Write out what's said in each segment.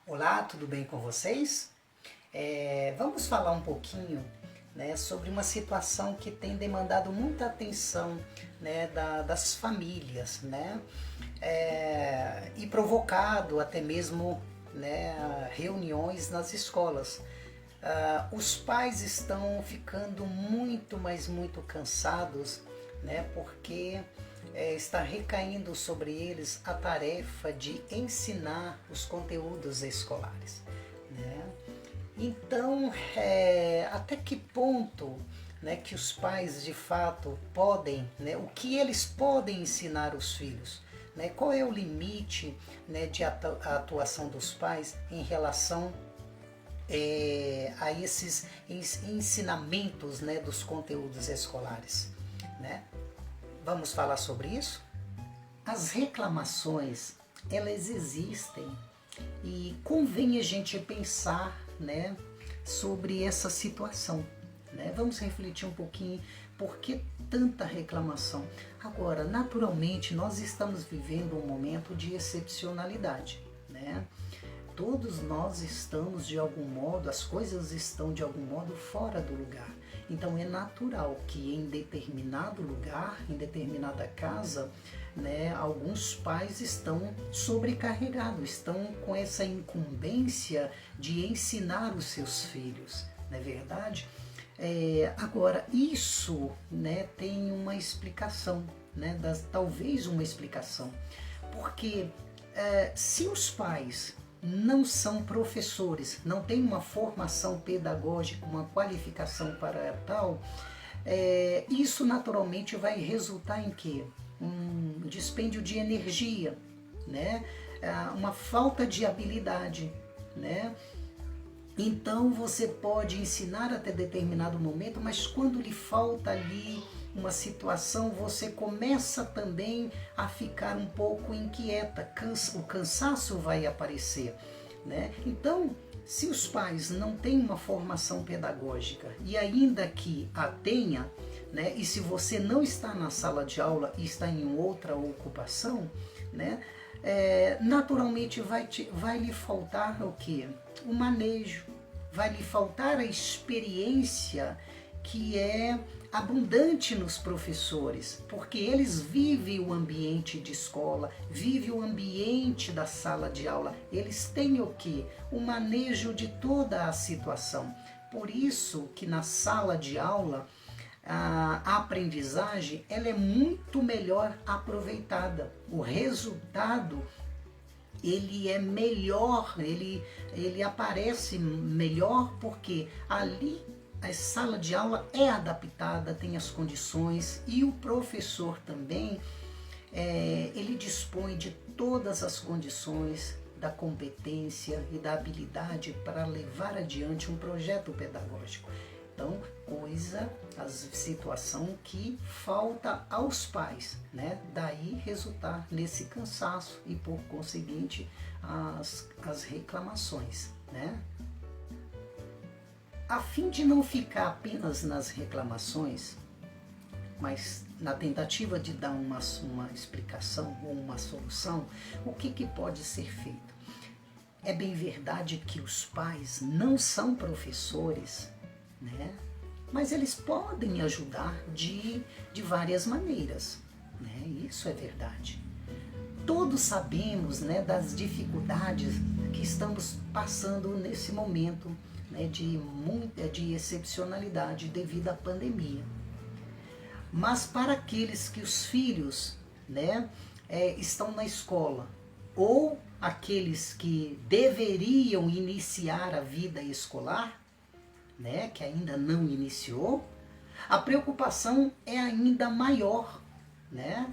Olá, tudo bem com vocês? Vamos falar um pouquinho, né, sobre uma situação que tem demandado muita atenção, né, das famílias, né, e provocado até mesmo, né, reuniões nas escolas. Os pais estão ficando muito, mas muito cansados, né, porque está recaindo sobre eles a tarefa de ensinar os conteúdos escolares, né? Então, até que ponto, né, que os pais de fato podem, né, o que eles podem ensinar os filhos? Né? Qual é o limite, né, de atuação dos pais em relação a esses ensinamentos, né, dos conteúdos escolares? Né? Vamos falar sobre isso? As reclamações, elas existem e convém a gente pensar, né, sobre essa situação. Né? Vamos refletir um pouquinho por que tanta reclamação. Agora, naturalmente, nós estamos vivendo um momento de excepcionalidade. Né? Todos nós estamos de algum modo, as coisas estão de algum modo fora do lugar. Então é natural que em determinado lugar, em determinada casa, né, alguns pais estão sobrecarregados, estão com essa incumbência de ensinar os seus filhos, não é verdade? Agora, isso, né, tem uma explicação, né, talvez uma explicação, porque se os pais não são professores, não têm uma formação pedagógica, uma qualificação para tal, isso naturalmente vai resultar em quê? Um dispêndio de energia, né? Uma falta de habilidade, né? Então você pode ensinar até determinado momento, mas quando lhe falta ali uma situação, você começa também a ficar um pouco inquieta, o cansaço vai aparecer, né? Então, se os pais não têm uma formação pedagógica e ainda que a tenha, né, e se você não está na sala de aula e está em outra ocupação, né, naturalmente vai lhe faltar o quê? O manejo, vai lhe faltar a experiência que é abundante nos professores, porque eles vivem o ambiente de escola, vivem o ambiente da sala de aula, eles têm o quê? O manejo de toda a situação. Por isso que na sala de aula a aprendizagem ela é muito melhor aproveitada. O resultado ele é melhor, ele aparece melhor porque ali a sala de aula é adaptada, tem as condições e o professor também, ele dispõe de todas as condições da competência e da habilidade para levar adiante um projeto pedagógico. Então, a situação que falta aos pais, né? Daí resultar nesse cansaço e, por conseguinte, as reclamações, né? A fim de não ficar apenas nas reclamações, mas na tentativa de dar uma explicação ou uma solução, o que pode ser feito? É bem verdade que os pais não são professores, né? Mas eles podem ajudar de várias maneiras, né? Isso é verdade. Todos sabemos, né, das dificuldades que estamos passando nesse momento, né, de excepcionalidade devido à pandemia. Mas para aqueles que os filhos, né, estão na escola, ou aqueles que deveriam iniciar a vida escolar, né, que ainda não iniciou, a preocupação é ainda maior, né?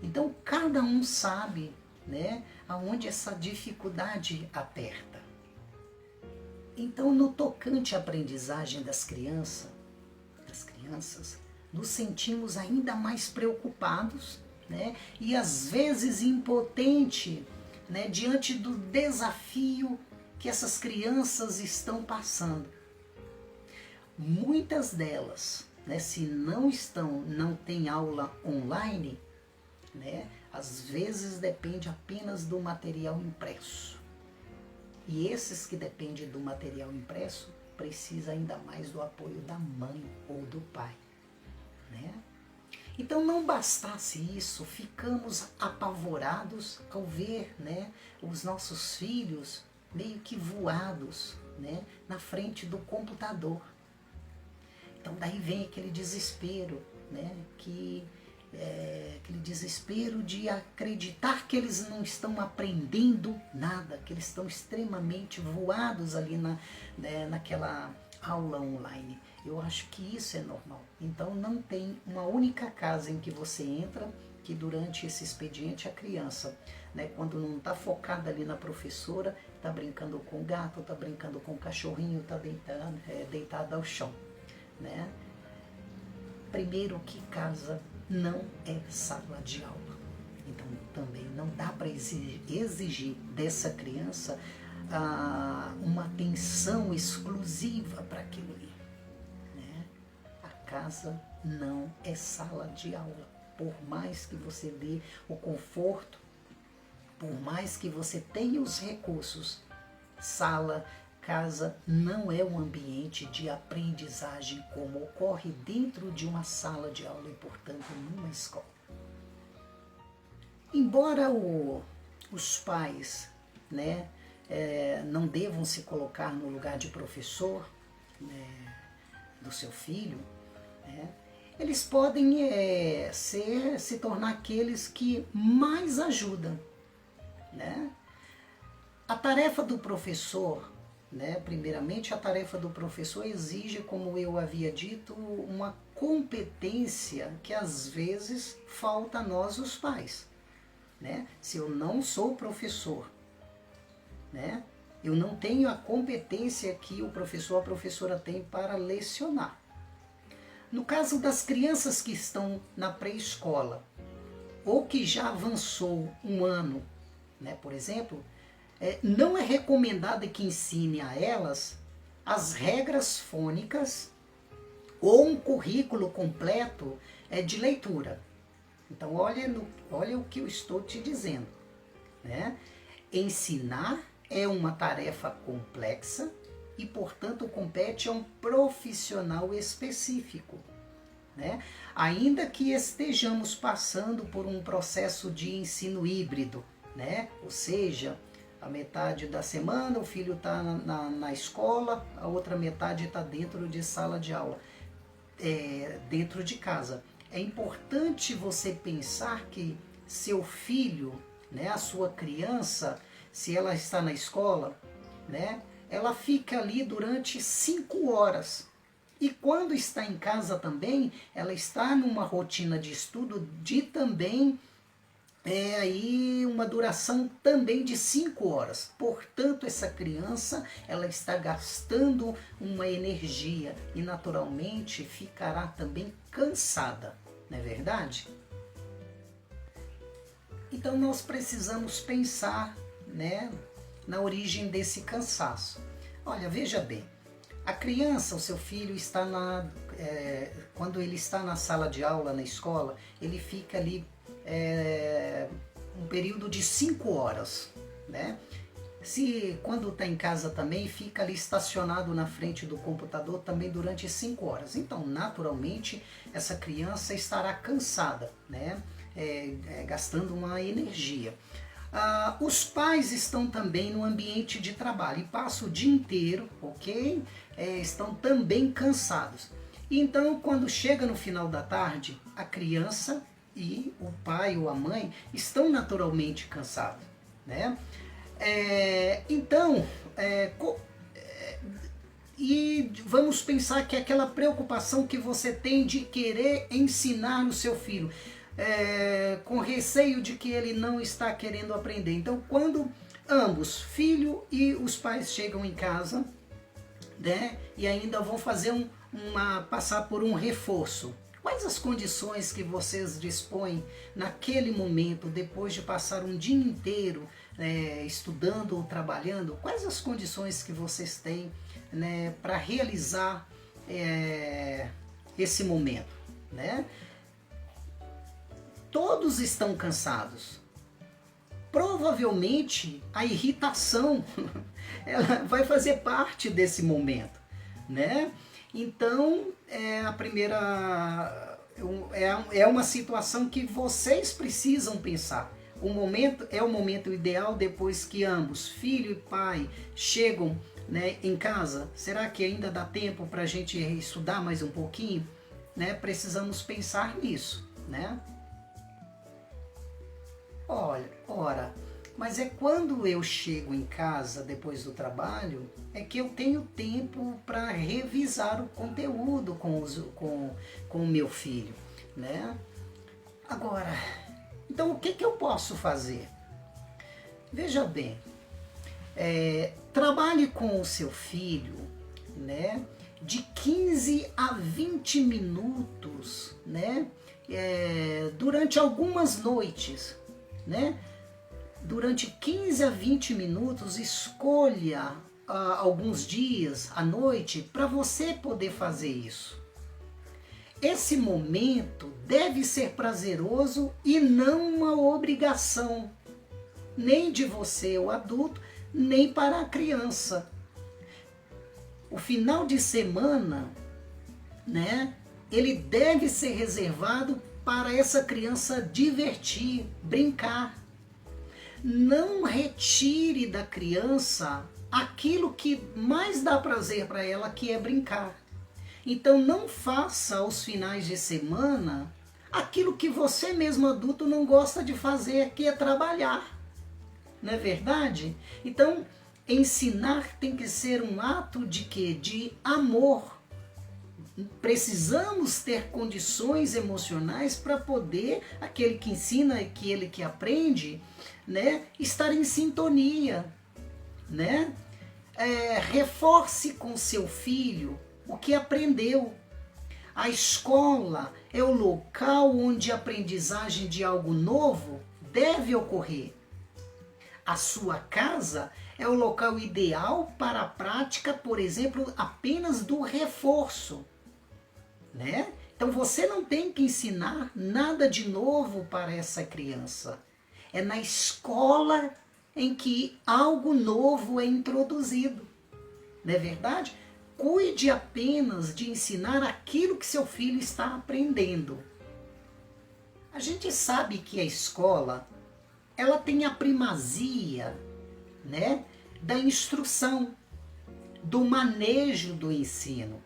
Então cada um sabe, né, aonde essa dificuldade aperta. Então, no tocante à aprendizagem das crianças, nos sentimos ainda mais preocupados, né, e às vezes impotentes, né, diante do desafio que essas crianças estão passando. Muitas delas, né, se não tem aula online, né, às vezes depende apenas do material impresso. E esses que dependem do material impresso precisam ainda mais do apoio da mãe ou do pai, né? Então, não bastasse isso, ficamos apavorados ao ver, né, os nossos filhos meio que voados, né, na frente do computador. Então, daí vem aquele desespero, né, aquele desespero de acreditar que eles não estão aprendendo nada, que eles estão extremamente voados ali naquela aula online. Eu acho que isso é normal. Então não tem uma única casa em que você entra que durante esse expediente a criança, né, quando não está focada ali na professora, está brincando com o gato, está brincando com o cachorrinho, está deitada ao chão, né? Primeiro que casa não é sala de aula. Então também não dá para exigir dessa criança uma atenção exclusiva para aquilo ali, né? A casa não é sala de aula. Por mais que você dê o conforto, por mais que você tenha os recursos, casa não é um ambiente de aprendizagem como ocorre dentro de uma sala de aula e, portanto, numa escola. Embora os pais, né, não devam se colocar no lugar de professor, né, do seu filho, né, eles podem se tornar aqueles que mais ajudam, né? A tarefa do professor, né, primeiramente a tarefa do professor exige, como eu havia dito, uma competência que às vezes falta a nós os pais, né? Se eu não sou professor, né, eu não tenho a competência que o professor ou a professora tem para lecionar. No caso das crianças que estão na pré-escola ou que já avançou um ano, né, por exemplo, não é recomendado que ensine a elas as regras fônicas ou um currículo completo de leitura. Então, olha o que eu estou te dizendo, né? Ensinar é uma tarefa complexa e, portanto, compete a um profissional específico, né? Ainda que estejamos passando por um processo de ensino híbrido, né? Ou seja, a metade da semana o filho está na escola, a outra metade está dentro de sala de aula, dentro de casa. É importante você pensar que seu filho, né, a sua criança, se ela está na escola, né, ela fica ali durante 5 horas. E quando está em casa também, ela está numa rotina de estudo de também aí uma duração também de 5 horas. Portanto, essa criança, ela está gastando uma energia e naturalmente ficará também cansada, não é verdade? Então nós precisamos pensar, né, na origem desse cansaço. Olha, veja bem, a criança, o seu filho, está quando ele está na sala de aula, na escola, ele fica ali um período de 5 horas, né? Se quando está em casa também, fica ali estacionado na frente do computador também durante 5 horas. Então, naturalmente, essa criança estará cansada, né? Gastando uma energia. Os pais estão também no ambiente de trabalho e passam o dia inteiro, ok? Estão também cansados. Então, quando chega no final da tarde, a criança e o pai ou a mãe estão naturalmente cansados, né? E vamos pensar que aquela preocupação que você tem de querer ensinar no seu filho, com receio de que ele não está querendo aprender. Então, quando ambos, filho e os pais, chegam em casa, né, e ainda vão fazer passar por um reforço, quais as condições que vocês dispõem naquele momento, depois de passar um dia inteiro estudando ou trabalhando? Quais as condições que vocês têm, né, para realizar esse momento, né? Todos estão cansados, provavelmente a irritação ela vai fazer parte desse momento, né? Então, a primeira é uma situação que vocês precisam pensar. O momento é o momento ideal depois que ambos, filho e pai, chegam, né, em casa. Será que ainda dá tempo para a gente estudar mais um pouquinho? Né? Precisamos pensar nisso, né? Ora, mas é quando eu chego em casa depois do trabalho é que eu tenho tempo para revisar o conteúdo com o meu filho, né? Agora, então o que eu posso fazer? Veja bem, trabalhe com o seu filho, né? De 15 a 20 minutos, né? Durante algumas noites, né? Durante 15 a 20 minutos, escolha alguns dias à noite para você poder fazer isso. Esse momento deve ser prazeroso e não uma obrigação, nem de você, o adulto, nem para a criança. O final de semana, né, ele deve ser reservado para essa criança divertir, brincar. Não retire da criança aquilo que mais dá prazer para ela, que é brincar. Então não faça aos finais de semana aquilo que você mesmo adulto não gosta de fazer, que é trabalhar. Não é verdade? Então, ensinar tem que ser um ato de quê? De amor. Precisamos ter condições emocionais para poder, aquele que ensina e aquele que aprende, né, estar em sintonia, né? Reforce com seu filho o que aprendeu. A escola é o local onde a aprendizagem de algo novo deve ocorrer. A sua casa é o local ideal para a prática, por exemplo, apenas do reforço, né? Então você não tem que ensinar nada de novo para essa criança. É na escola em que algo novo é introduzido. Não é verdade? Cuide apenas de ensinar aquilo que seu filho está aprendendo. A gente sabe que a escola, ela tem a primazia, né, da instrução, do manejo do ensino,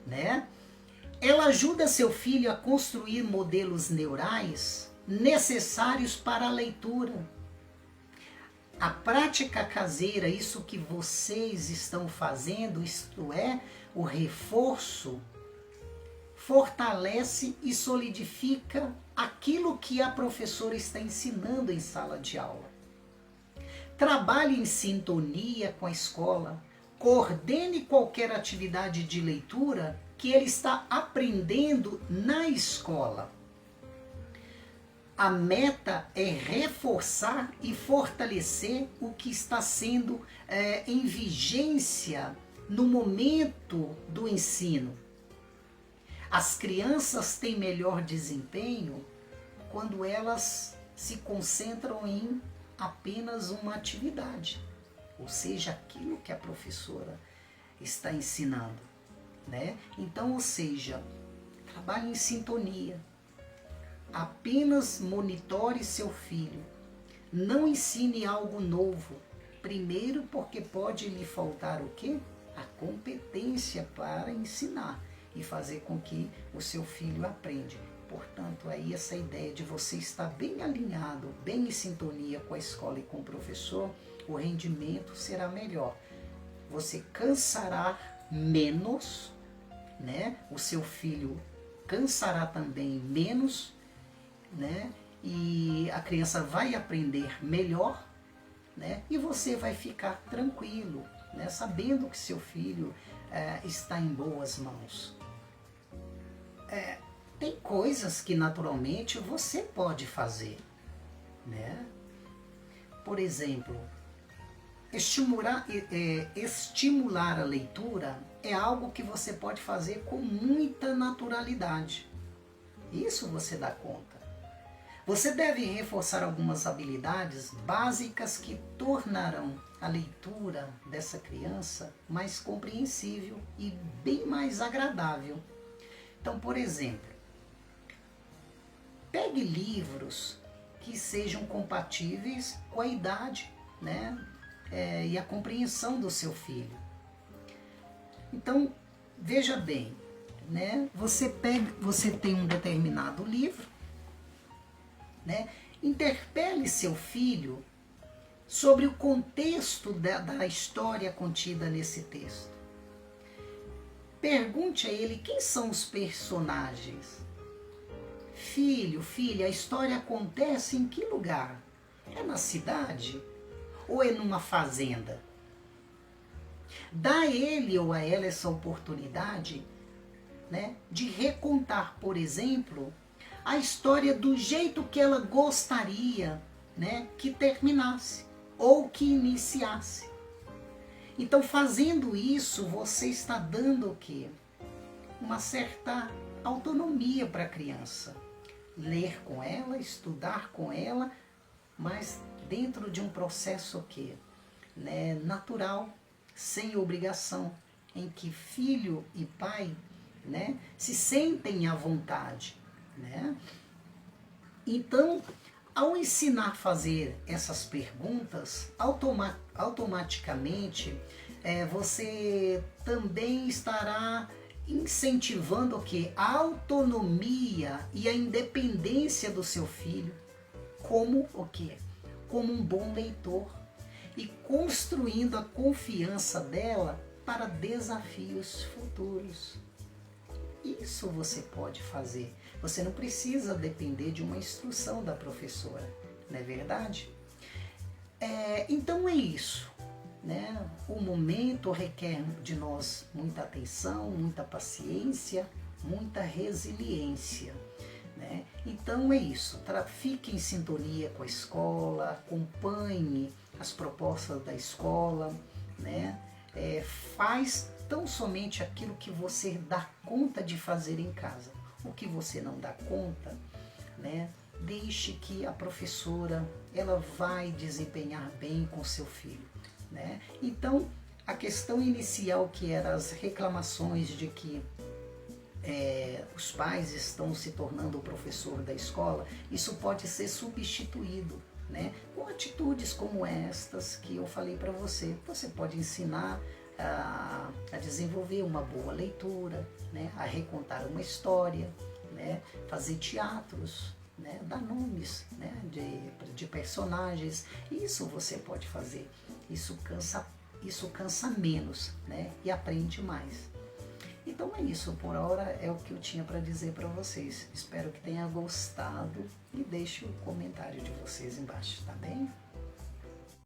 né? Ela ajuda seu filho a construir modelos neurais necessários para a leitura. A prática caseira, isso que vocês estão fazendo, isto é, o reforço, fortalece e solidifica aquilo que a professora está ensinando em sala de aula. Trabalhe em sintonia com a escola, coordene qualquer atividade de leitura que ele está aprendendo na escola. A meta é reforçar e fortalecer o que está sendo em vigência no momento do ensino. As crianças têm melhor desempenho quando elas se concentram em apenas uma atividade, ou seja, aquilo que a professora está ensinando, né? Então, ou seja, trabalhe em sintonia. Apenas monitore seu filho. Não ensine algo novo. Primeiro, porque pode lhe faltar o quê? A competência para ensinar e fazer com que o seu filho aprenda. Portanto, aí essa ideia de você estar bem alinhado, bem em sintonia com a escola e com o professor, o rendimento será melhor. Você cansará menos, né? O seu filho cansará também menos, né? E a criança vai aprender melhor, né? E você vai ficar tranquilo, né? Sabendo que seu filho está em boas mãos. Tem coisas que naturalmente você pode fazer, né? Por exemplo, estimular a leitura é algo que você pode fazer com muita naturalidade. Isso você dá conta. Você deve reforçar algumas habilidades básicas que tornarão a leitura dessa criança mais compreensível e bem mais agradável. Então, por exemplo, pegue livros que sejam compatíveis com a idade, né? E a compreensão do seu filho. Então, veja bem, né? Você tem um determinado livro, né? Interpele seu filho sobre o contexto da história contida nesse texto. Pergunte a ele quem são os personagens. Filho, filha, a história acontece em que lugar? É na cidade? Ou é numa fazenda? Dá a ele ou a ela essa oportunidade, né, de recontar, por exemplo, a história do jeito que ela gostaria, né, que terminasse ou que iniciasse. Então, fazendo isso, você está dando o quê? Uma certa autonomia para a criança. Ler com ela, estudar com ela, mas dentro de um processo o quê? Né, natural, sem obrigação, em que filho e pai, né, se sentem à vontade, né? Então, ao ensinar a fazer essas perguntas, automaticamente você também estará incentivando o quê? A autonomia e a independência do seu filho, como o quê? Como um bom leitor, e construindo a confiança dela para desafios futuros. Isso você pode fazer. Você não precisa depender de uma instrução da professora, não é verdade? Então é isso, né? O momento requer de nós muita atenção, muita paciência, muita resiliência, né? Então é isso. Fique em sintonia com a escola, acompanhe as propostas da escola, né? Faz tão somente aquilo que você dá conta de fazer em casa. O que você não dá conta, né? Deixe que a professora ela vai desempenhar bem com seu filho, né? Então, a questão inicial, que eram as reclamações de que os pais estão se tornando o professor da escola, isso pode ser substituído, né, com atitudes como estas que eu falei para você. Você pode ensinar a desenvolver uma boa leitura, né, a recontar uma história, né, fazer teatros, né, dar nomes, né, de personagens. Isso você pode fazer. Isso cansa menos, né, e aprende mais. Então é isso, por hora é o que eu tinha para dizer para vocês. Espero que tenha gostado e deixe o comentário de vocês embaixo, tá bem?